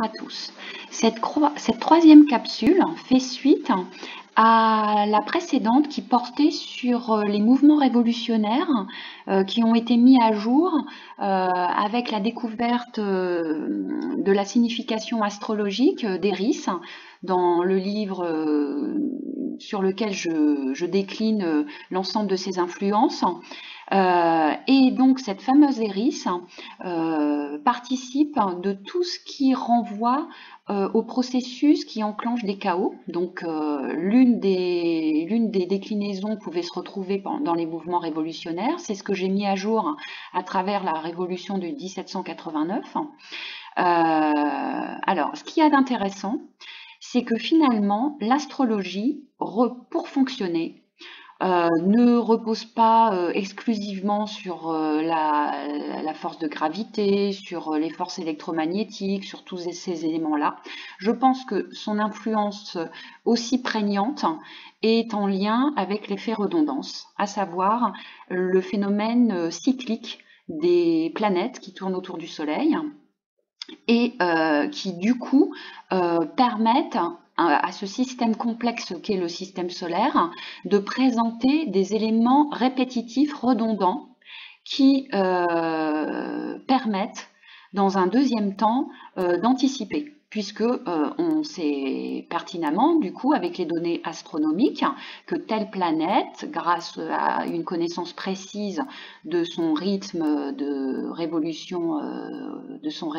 à tous. Cette troisième capsule fait suite à la précédente qui portait sur les mouvements révolutionnaires qui ont été mis à jour avec la découverte de la signification astrologique d'Eris dans le livre sur lequel je décline l'ensemble de ses influences. Et donc cette fameuse Eris participe de tout ce qui renvoie au processus qui enclenche des chaos. Donc l'une des déclinaisons pouvait se retrouver dans les mouvements révolutionnaires. C'est ce que j'ai mis à jour à travers la révolution de 1789. Alors, ce qu'il y a d'intéressant, c'est que finalement, l'astrologie, pour fonctionner, ne repose pas exclusivement sur la force de gravité, sur les forces électromagnétiques, sur tous ces éléments-là. Je pense que son influence aussi prégnante est en lien avec l'effet redondance, à savoir le phénomène cyclique des planètes qui tournent autour du Soleil et qui du coup permettent à ce système complexe qu'est le système solaire de présenter des éléments répétitifs, redondants, qui permettent dans un deuxième temps d'anticiper, puisque on sait pertinemment, du coup, avec les données astronomiques, que telle planète, grâce à une connaissance précise de son rythme de révolution, de son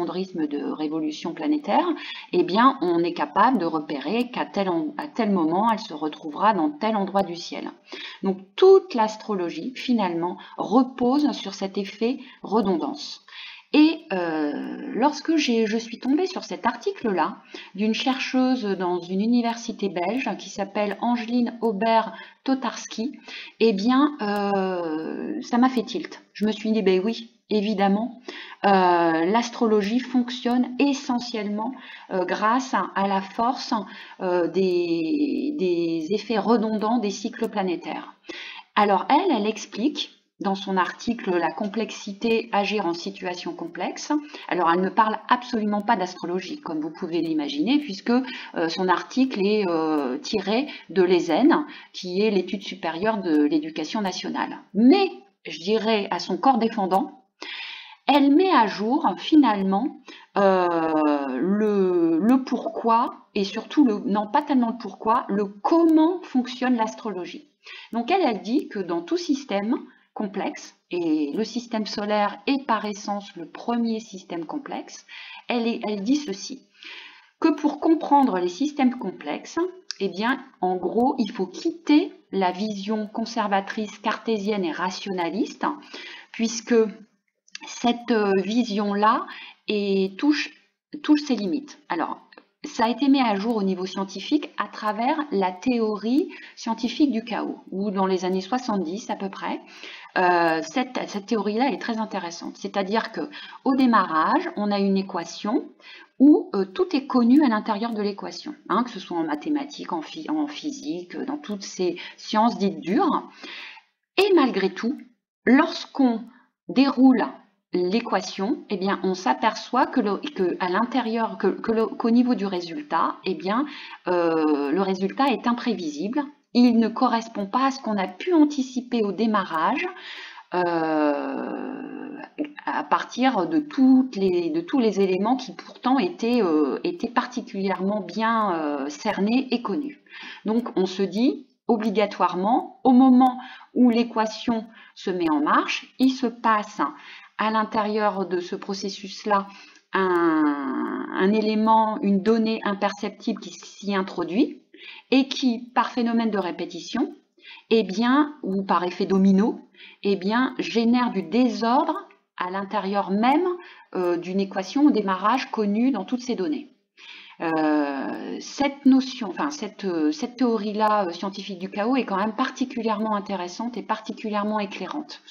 rythme de révolution planétaire, eh bien, on est capable de repérer qu'à tel moment, elle se retrouvera dans tel endroit du ciel. Donc, toute l'astrologie, finalement, repose sur cet effet redondance. Et lorsque je suis tombée sur cet article-là d'une chercheuse dans une université belge qui s'appelle Angeline Aubert-Totarski, eh bien, ça m'a fait tilt. Je me suis dit, ben oui, évidemment, l'astrologie fonctionne essentiellement grâce à la force des effets redondants des cycles planétaires. Alors elle explique dans son article « La complexité, agir en situation complexe ». Alors, elle ne parle absolument pas d'astrologie, comme vous pouvez l'imaginer, puisque son article est tiré de l'ESEN, qui est l'étude supérieure de l'éducation nationale. Mais, je dirais à son corps défendant, elle met à jour, finalement, le pourquoi, et surtout, non pas tellement le pourquoi, le comment fonctionne l'astrologie. Donc, elle dit que dans tout système complexe, et le système solaire est par essence le premier système complexe, elle dit ceci, que pour comprendre les systèmes complexes, eh bien, en gros, il faut quitter la vision conservatrice cartésienne et rationaliste, puisque cette vision-là touche ses limites. Alors, ça a été mis à jour au niveau scientifique à travers la théorie scientifique du chaos, où dans les années 70 à peu près, cette théorie-là est très intéressante. C'est-à-dire qu'au démarrage, on a une équation où tout est connu à l'intérieur de l'équation, hein, que ce soit en mathématiques, en physique, dans toutes ces sciences dites dures. Et malgré tout, lorsqu'on déroule l'équation, eh bien, on s'aperçoit qu'à l'intérieur, qu'au niveau du résultat, eh bien, le résultat est imprévisible. Il ne correspond pas à ce qu'on a pu anticiper au démarrage à partir de tous les éléments qui pourtant étaient particulièrement bien cernés et connus. Donc, on se dit obligatoirement, au moment où l'équation se met en marche, il se passe à l'intérieur de ce processus-là un élément, une donnée imperceptible qui s'y introduit et qui, par phénomène de répétition, eh bien, ou par effet domino, eh bien, génère du désordre à l'intérieur même d'une équation au démarrage connue dans toutes ces données. Cette notion, enfin cette théorie-là scientifique du chaos est quand même particulièrement intéressante et particulièrement éclairante.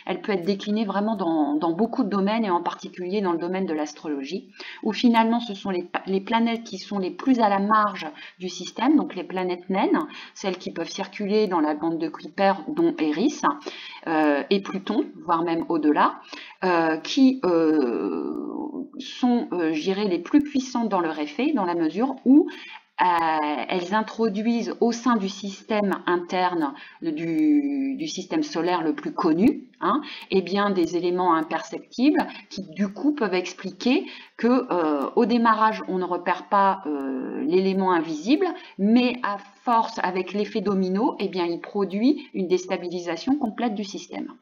Elle peut être déclinée vraiment dans beaucoup de domaines et en particulier dans le domaine de l'astrologie, où finalement ce sont les planètes qui sont les plus à la marge du système, donc les planètes naines, celles qui peuvent circuler dans la bande de Kuiper, dont Eris, et Pluton, voire même au-delà, qui sont, je dirais, les plus puissantes dans leur effet, dans la mesure où elles introduisent au sein du système interne du système solaire le plus connu, hein, eh bien, des éléments imperceptibles qui du coup peuvent expliquer que au démarrage on ne repère pas l'élément invisible, mais à force avec l'effet domino, eh bien, il produit une déstabilisation complète du système.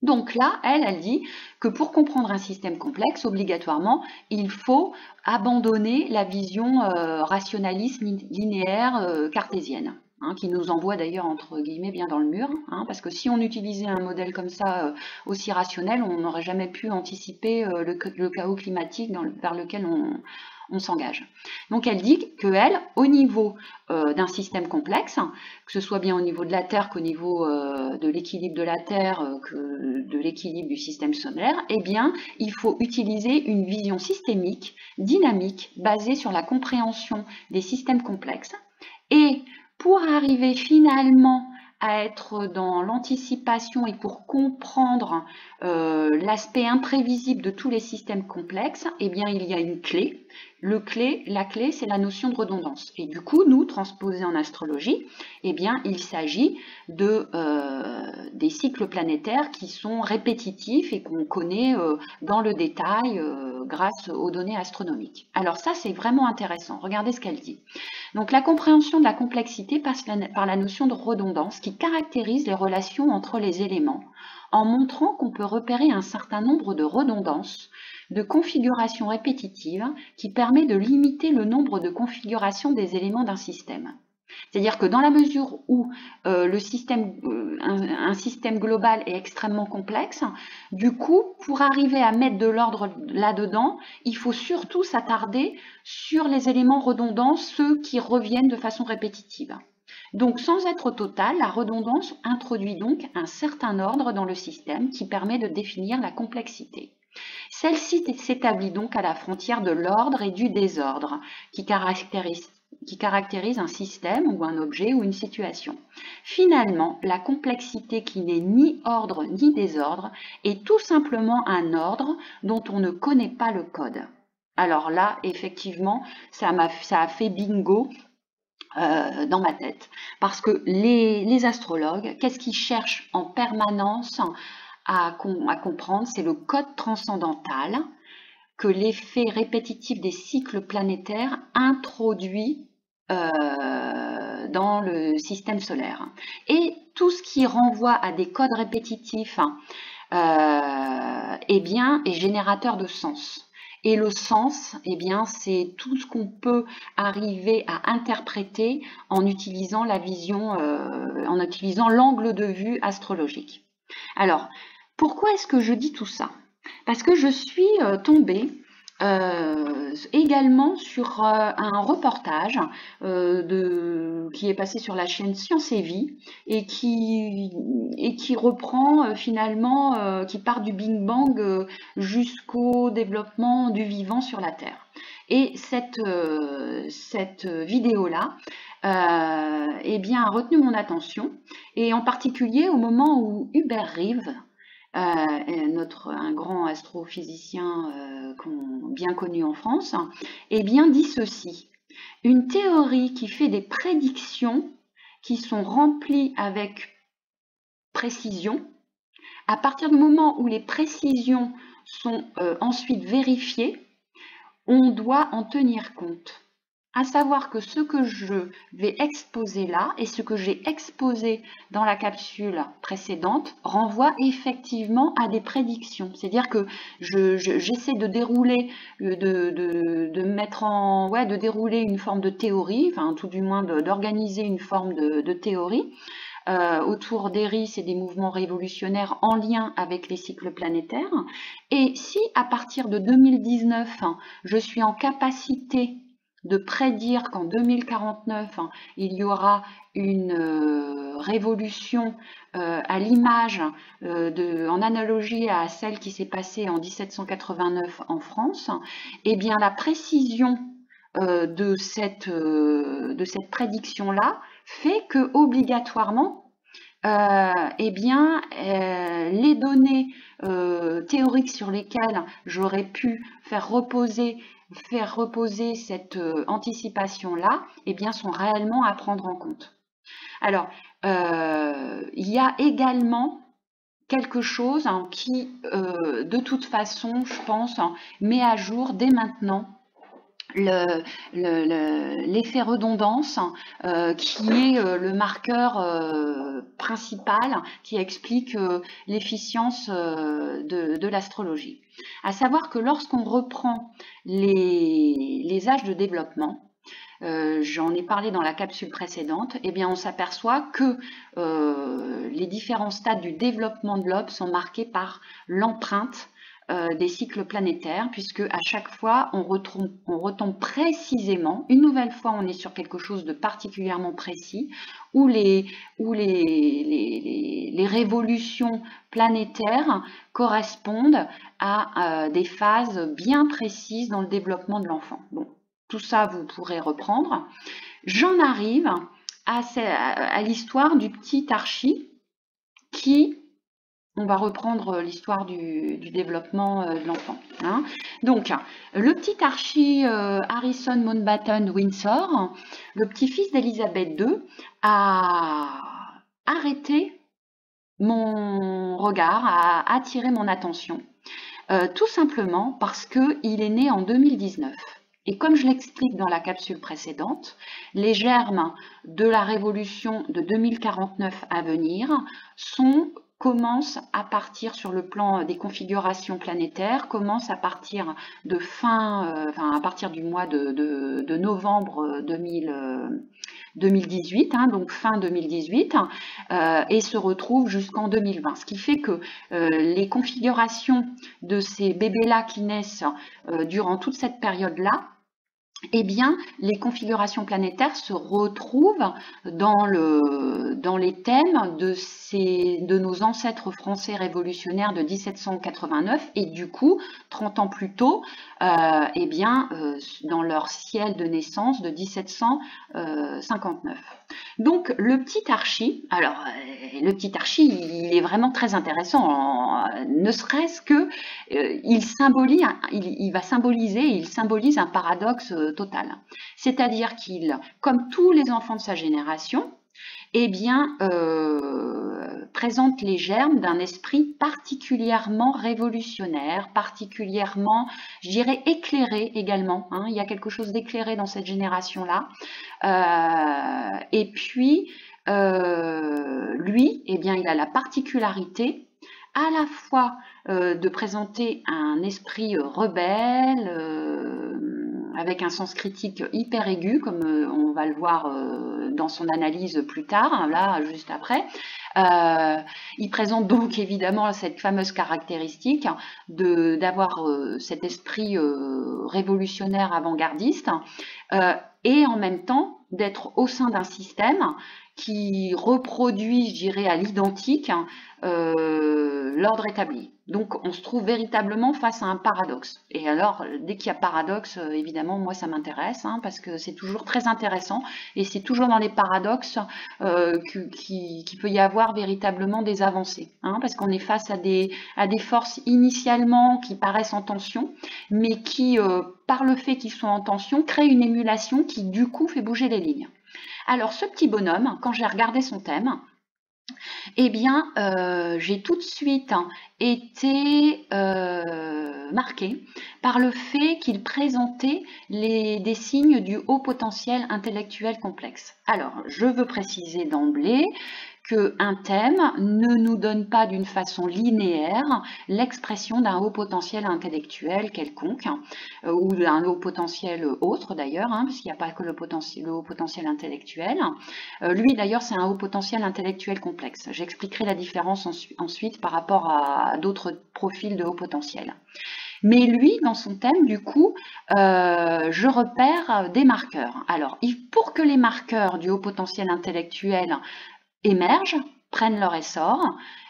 Donc là, elle dit que pour comprendre un système complexe, obligatoirement, il faut abandonner la vision rationaliste linéaire cartésienne, hein, qui nous envoie d'ailleurs entre guillemets bien dans le mur, hein, parce que si on utilisait un modèle comme ça aussi rationnel, on n'aurait jamais pu anticiper le chaos climatique vers lequel on s'engage. Donc elle dit que elle, au niveau d'un système complexe, que ce soit bien au niveau de la Terre qu'au niveau de l'équilibre de la Terre, que de l'équilibre du système solaire, eh bien, il faut utiliser une vision systémique, dynamique, basée sur la compréhension des systèmes complexes. Et pour arriver finalement à être dans l'anticipation et pour comprendre l'aspect imprévisible de tous les systèmes complexes, eh bien, il y a une clé. La clé, c'est la notion de redondance. Et du coup, nous, transposés en astrologie, eh bien, il s'agit des cycles planétaires qui sont répétitifs et qu'on connaît dans le détail grâce aux données astronomiques. Alors ça, c'est vraiment intéressant. Regardez ce qu'elle dit. Donc la compréhension de la complexité passe par la notion de redondance qui caractérise les relations entre les éléments, en montrant qu'on peut repérer un certain nombre de redondances, de configurations répétitives qui permet de limiter le nombre de configurations des éléments d'un système. C'est-à-dire que dans la mesure où un système global est extrêmement complexe, du coup, pour arriver à mettre de l'ordre là-dedans, il faut surtout s'attarder sur les éléments redondants, ceux qui reviennent de façon répétitive. Donc, sans être totale, la redondance introduit donc un certain ordre dans le système qui permet de définir la complexité. Celle-ci s'établit donc à la frontière de l'ordre et du désordre, qui caractérise un système ou un objet ou une situation. Finalement, la complexité qui n'est ni ordre ni désordre est tout simplement un ordre dont on ne connaît pas le code. Alors là, effectivement, ça a fait bingo dans ma tête. Parce que les astrologues, qu'est-ce qu'ils cherchent en permanence à comprendre? C'est le code transcendantal que l'effet répétitif des cycles planétaires introduit dans le système solaire. Et tout ce qui renvoie à des codes répétitifs eh bien, est générateur de sens. Et le sens, eh bien, c'est tout ce qu'on peut arriver à interpréter en utilisant la vision, en utilisant l'angle de vue astrologique. Alors, pourquoi est-ce que je dis tout ça? Parce que je suis tombée également sur un reportage qui est passé sur la chaîne Science et Vie et qui reprend finalement, qui part du Big Bang jusqu'au développement du vivant sur la Terre. Et cette vidéo-là eh bien, a retenu mon attention, et en particulier au moment où Hubert Reeves, un grand astrophysicien bien connu en France, eh bien, dit ceci: une théorie qui fait des prédictions qui sont remplies avec précision, à partir du moment où les précisions sont ensuite vérifiées, on doit en tenir compte. À savoir que ce que je vais exposer là et ce que j'ai exposé dans la capsule précédente renvoie effectivement à des prédictions. C'est-à-dire que j'essaie de dérouler, de dérouler une forme de théorie, enfin tout du moins d'organiser une forme de théorie autour des risques et des mouvements révolutionnaires en lien avec les cycles planétaires. Et si à partir de 2019, je suis en capacité de prédire qu'en 2049, il y aura une révolution à l'image, en analogie à celle qui s'est passée en 1789 en France, eh bien la précision de cette prédiction-là fait que obligatoirement, eh bien, les données théoriques sur lesquelles j'aurais pu faire reposer cette anticipation-là, eh bien, sont réellement à prendre en compte. Alors, il y a également quelque chose qui, de toute façon, je pense, met à jour dès maintenant l'effet redondance, qui est le marqueur principal qui explique l'efficience de l'astrologie. À savoir que lorsqu'on reprend les âges de développement, j'en ai parlé dans la capsule précédente, eh bien on s'aperçoit que les différents stades du développement de l'homme sont marqués par l'empreinte des cycles planétaires, puisque à chaque fois on retombe précisément, une nouvelle fois on est sur quelque chose de particulièrement précis, où les révolutions planétaires correspondent à des phases bien précises dans le développement de l'enfant. Bon, tout ça vous pourrez reprendre. J'en arrive à l'histoire du petit Archie qui... On va reprendre l'histoire du développement de l'enfant. Donc, le petit Archie Harrison Mountbatten Windsor, le petit-fils d'Élisabeth II, a arrêté mon regard, a attiré mon attention, tout simplement parce qu'il est né en 2019. Et comme je l'explique dans la capsule précédente, les germes de la révolution de 2049 à venir commence à partir sur le plan des configurations planétaires, commence à partir de à partir du mois de novembre 2018, donc fin 2018, et se retrouve jusqu'en 2020. Ce qui fait que les configurations de ces bébés-là qui naissent durant toute cette période-là, eh bien, les configurations planétaires se retrouvent dans les thèmes de nos ancêtres français révolutionnaires de 1789 et du coup, 30 ans plus tôt, eh bien, dans leur ciel de naissance de 1759. Donc, le petit Archie, alors, le petit Archie, il est vraiment très intéressant, ne serait-ce que il va symboliser, il symbolise un paradoxe total. C'est-à-dire qu'il, comme tous les enfants de sa génération, eh bien, présente les germes d'un esprit particulièrement révolutionnaire, particulièrement, je dirais, éclairé également. Il y a quelque chose d'éclairé dans cette génération-là. Et puis, lui, eh bien, il a la particularité à la fois de présenter un esprit rebelle, avec un sens critique hyper aigu, comme on va le voir dans son analyse plus tard, là, juste après. Il présente donc évidemment cette fameuse caractéristique d'avoir cet esprit révolutionnaire avant-gardiste, et en même temps d'être au sein d'un système qui reproduit, je dirais, à l'identique l'ordre établi. Donc on se trouve véritablement face à un paradoxe. Et alors, dès qu'il y a paradoxe, évidemment, moi ça m'intéresse, parce que c'est toujours très intéressant, et c'est toujours dans les paradoxes qu'il peut y avoir véritablement des avancées, parce qu'on est face à des forces initialement qui paraissent en tension, mais qui, par le fait qu'ils sont en tension, créent une émulation qui du coup fait bouger les lignes. Alors ce petit bonhomme, quand j'ai regardé son thème, eh bien, j'ai tout de suite été marquée par le fait qu'il présentait des signes du haut potentiel intellectuel complexe. Alors, je veux préciser d'emblée qu'un thème ne nous donne pas d'une façon linéaire l'expression d'un haut potentiel intellectuel quelconque, ou d'un haut potentiel autre d'ailleurs, puisqu'il n'y a pas que le haut potentiel intellectuel. Lui d'ailleurs c'est un haut potentiel intellectuel complexe. J'expliquerai la différence ensuite par rapport à d'autres profils de haut potentiel. Mais lui, dans son thème, du coup, je repère des marqueurs. Alors, pour que les marqueurs du haut potentiel intellectuel émergent, prennent leur essor,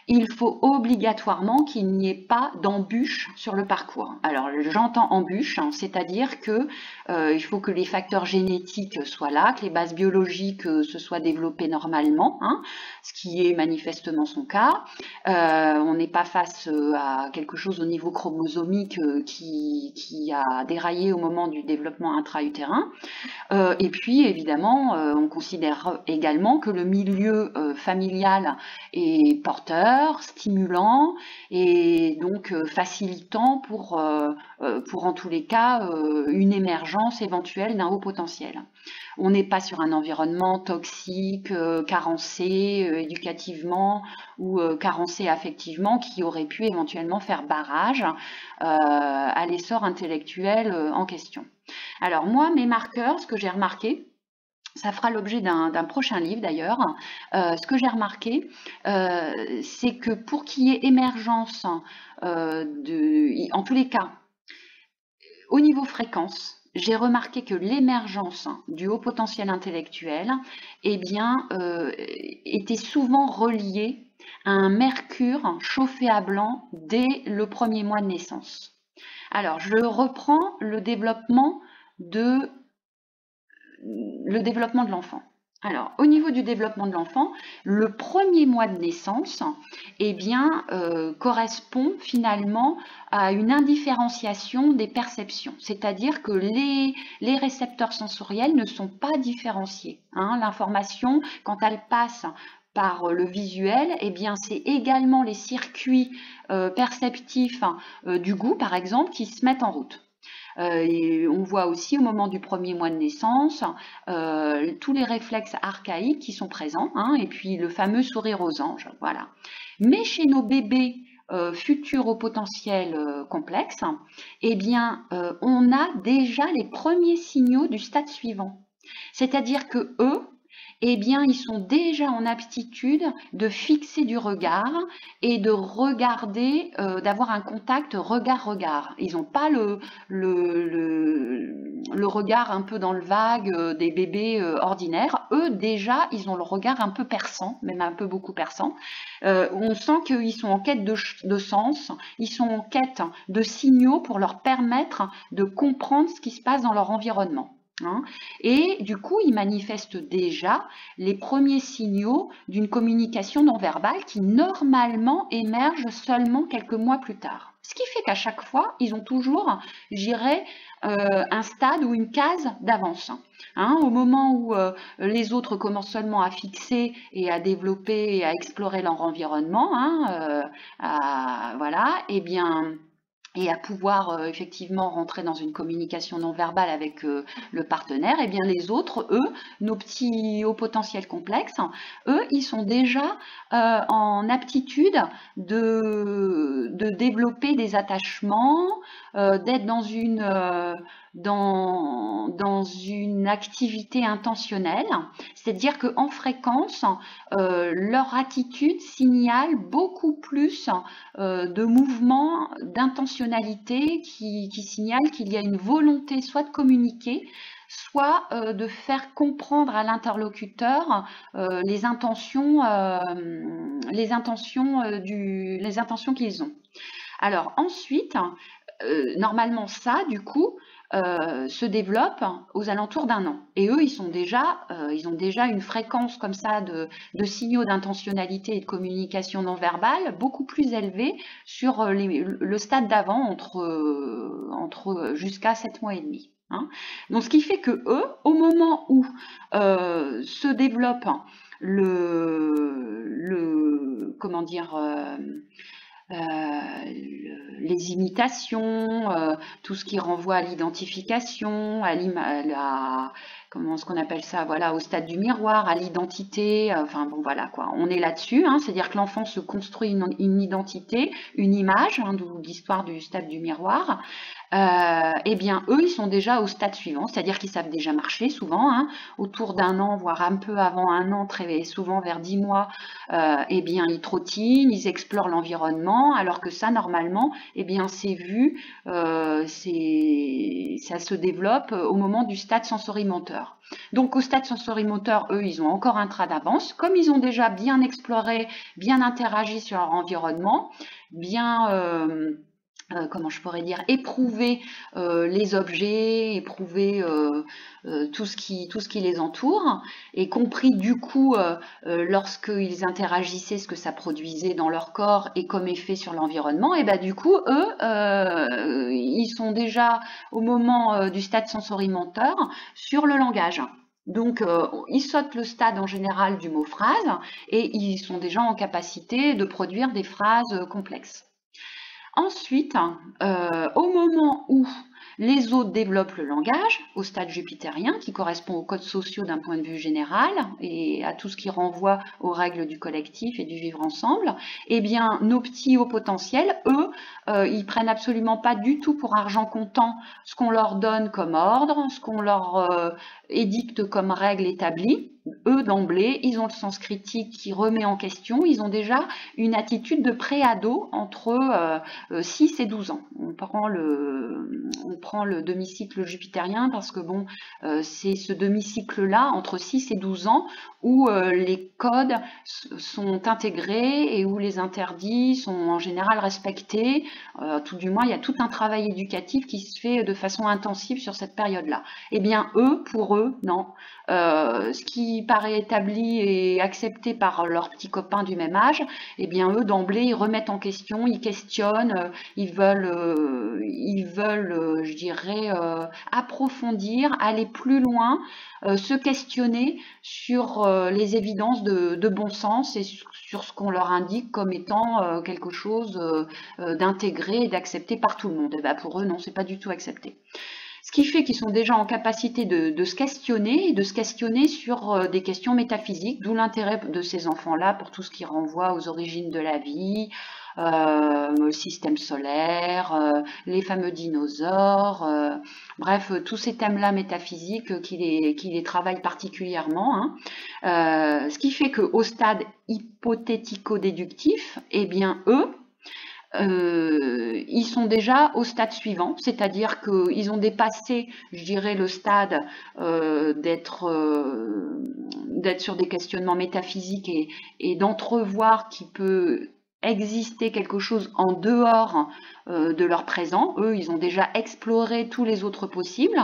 il faut obligatoirement qu'il n'y ait pas d'embûche sur le parcours. Alors j'entends embûche, hein, c'est-à-dire que il faut que les facteurs génétiques soient là, que les bases biologiques se soient développées normalement, hein, ce qui est manifestement son cas. On n'est pas face à quelque chose au niveau chromosomique qui a déraillé au moment du développement intra-utérin. Et puis évidemment, on considère également que le milieu familial est porteur, stimulant et donc facilitant pour en tous les cas une émergence éventuelle d'un haut potentiel. On n'est pas sur un environnement toxique, carencé éducativement ou carencé affectivement qui aurait pu éventuellement faire barrage à l'essor intellectuel en question. Alors moi, mes marqueurs, ce que j'ai remarqué, ça fera l'objet d'un prochain livre d'ailleurs, ce que j'ai remarqué, c'est que pour qu'il y ait émergence, en tous les cas, au niveau fréquence, j'ai remarqué que l'émergence du haut potentiel intellectuel eh bien, était souvent reliée à un mercure chauffé à blanc dès le premier mois de naissance. Alors, je reprends le développement de l'enfant. Alors, au niveau du développement de l'enfant, le premier mois de naissance eh bien, correspond finalement à une indifférenciation des perceptions, c'est-à-dire que les récepteurs sensoriels ne sont pas différenciés. Hein. L'information, quand elle passe par le visuel, eh bien, c'est également les circuits perceptifs du goût, par exemple, qui se mettent en route. Et on voit aussi au moment du premier mois de naissance tous les réflexes archaïques qui sont présents, hein, et puis le fameux sourire aux anges, voilà. Mais chez nos bébés futurs au potentiel complexe, eh bien, on a déjà les premiers signaux du stade suivant. C'est-à-dire que eux, eh bien, ils sont déjà en aptitude de fixer du regard et de regarder, d'avoir un contact regard-regard. Ils n'ont pas le regard un peu dans le vague des bébés ordinaires. Eux, déjà, ils ont le regard un peu perçant, même un peu beaucoup perçant. On sent qu'ils sont en quête de sens, ils sont en quête de signaux pour leur permettre de comprendre ce qui se passe dans leur environnement. Hein. Et du coup, ils manifestent déjà les premiers signaux d'une communication non verbale qui normalement émerge seulement quelques mois plus tard. Ce qui fait qu'à chaque fois, ils ont toujours, je dirais, un stade ou une case d'avance. Hein, au moment où les autres commencent seulement à fixer et à développer et à explorer leur environnement, hein, voilà, eh bien, et à pouvoir effectivement rentrer dans une communication non verbale avec le partenaire, et bien les autres, eux, nos petits hauts potentiels complexes, eux, ils sont déjà en aptitude de développer des attachements, d'être dans une activité intentionnelle, c'est-à-dire qu'en fréquence, leur attitude signale beaucoup plus de mouvements, d'intentionnalité qui signale qu'il y a une volonté soit de communiquer, soit de faire comprendre à l'interlocuteur les intentions qu'ils ont. Alors ensuite, normalement ça, du coup, se développe aux alentours d'un an. Et eux, ils ont déjà une fréquence comme ça de signaux d'intentionnalité et de communication non verbale beaucoup plus élevée sur le stade d'avant, entre jusqu'à 7 mois et demi. Hein. Donc, ce qui fait que eux, au moment où se développe comment dire, les imitations, tout ce qui renvoie à l'identification, comment est-ce qu'on appelle ça, voilà, au stade du miroir, à l'identité, enfin bon voilà quoi, on est là-dessus, hein, c'est-à-dire que l'enfant se construit une identité, une image, hein, d'où l'histoire du stade du miroir, eh bien eux, ils sont déjà au stade suivant, c'est-à-dire qu'ils savent déjà marcher souvent, hein, autour d'un an, voire un peu avant un an, très souvent vers 10 mois, eh bien ils trottinent, ils explorent l'environnement, alors que ça, normalement, eh bien c'est vu, ça se développe au moment du stade sensorimoteur. Donc au stade sensorimoteur, eux, ils ont encore un train d'avance. Comme ils ont déjà bien exploré, bien interagi sur leur environnement, bien comment je pourrais dire, éprouver les objets, éprouver tout ce qui les entoure, et compris du coup lorsqu'ils interagissaient ce que ça produisait dans leur corps et comme effet sur l'environnement, et ben du coup eux ils sont déjà au moment du stade sensorimoteur sur le langage. Donc, ils sautent le stade en général du mot phrase et ils sont déjà en capacité de produire des phrases complexes. Ensuite, au moment où les autres développent le langage, au stade jupitérien, qui correspond aux codes sociaux d'un point de vue général et à tout ce qui renvoie aux règles du collectif et du vivre ensemble, eh bien, nos petits hauts potentiels, eux, ils prennent absolument pas du tout pour argent comptant ce qu'on leur donne comme ordre, ce qu'on leur édicte comme règle établie. Eux, d'emblée, ils ont le sens critique qui remet en question, ils ont déjà une attitude de pré-ado entre 6 et 12 ans. On prend le demi-cycle jupitérien parce que bon, c'est ce demi-cycle-là, entre 6 et 12 ans, où les codes sont intégrés et où les interdits sont en général respectés. Tout du moins, il y a tout un travail éducatif qui se fait de façon intensive sur cette période-là. Eh bien, pour eux, non. Ce qui paraît établi et accepté par leurs petits copains du même âge, eh bien, eux, d'emblée, ils remettent en question, ils questionnent, ils veulent, je dirais, approfondir, aller plus loin, se questionner sur les évidences de bon sens et sur ce qu'on leur indique comme étant quelque chose d'intégré et d'accepté par tout le monde. Et ben pour eux, non, c'est pas du tout accepté. Ce qui fait qu'ils sont déjà en capacité de se questionner et de se questionner sur des questions métaphysiques, d'où l'intérêt de ces enfants-là pour tout ce qui renvoie aux origines de la vie, le système solaire, les fameux dinosaures, bref, tous ces thèmes-là métaphysiques qui les travaillent particulièrement, hein. Ce qui fait qu'au stade hypothético-déductif, eh bien eux, ils sont déjà au stade suivant, c'est-à-dire qu'ils ont dépassé, je dirais, le stade d'être sur des questionnements métaphysiques et d'entrevoir qu'il peut exister quelque chose en dehors de leur présent. Eux, ils ont déjà exploré tous les autres possibles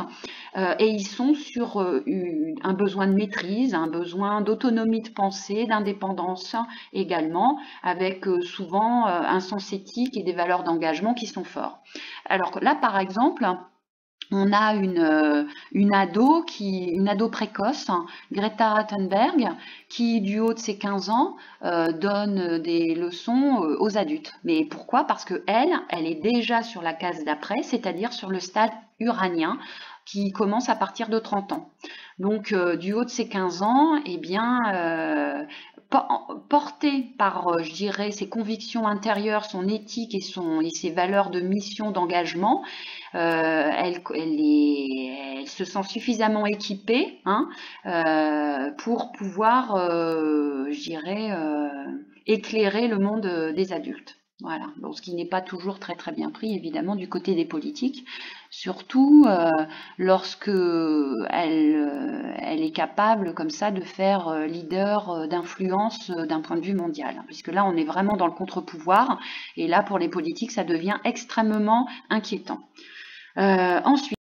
et ils sont sur un besoin de maîtrise, un besoin d'autonomie de pensée, d'indépendance également, avec souvent un sens éthique et des valeurs d'engagement qui sont forts. Alors là, par exemple, on a une ado précoce, Greta Thunberg, qui du haut de ses 15 ans donne des leçons aux adultes. Mais pourquoi? Parce que elle est déjà sur la case d'après, c'est-à-dire sur le stade uranien qui commence à partir de 30 ans. Donc du haut de ses 15 ans, eh bien portée par, je dirais, ses convictions intérieures, son éthique et ses valeurs de mission, d'engagement, elle se sent suffisamment équipée, hein, pour pouvoir, je dirais, éclairer le monde des adultes. Voilà, bon, ce qui n'est pas toujours très très bien pris évidemment du côté des politiques, surtout lorsque elle est capable comme ça de faire leader d'influence d'un point de vue mondial, puisque là on est vraiment dans le contre-pouvoir et là pour les politiques ça devient extrêmement inquiétant. Ensuite,